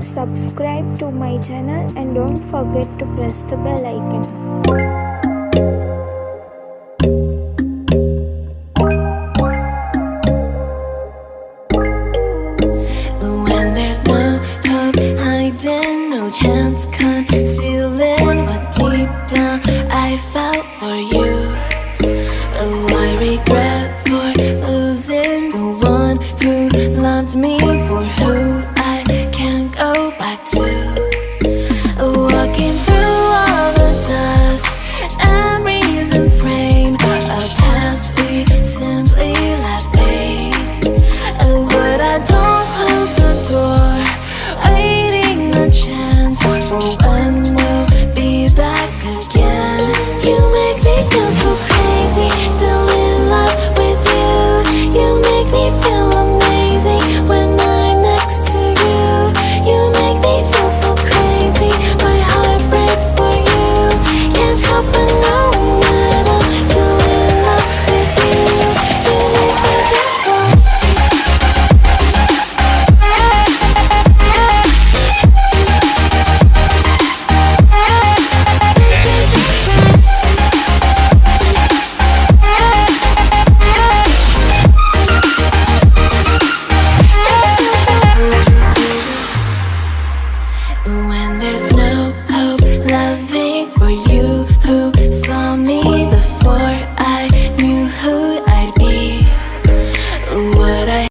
subscribe to my channel and don't forget to press the bell icon. When there's no hope hiding, no chance concealing what deep down I felt for you. Oh, I regret for losing the one who loved me, for who I can't go back to. Walking through all the dust, memories and frame a past we simply let fade. Oh, but I don't close the door, waiting a chance for when we'll be back again. You make me feel so crazy, still in love with you. You make me feel amazing when I'm next to you. You make me feel so crazy, my heart breaks for you. Can't help but know that I'm still in love with you. You make me feel so. When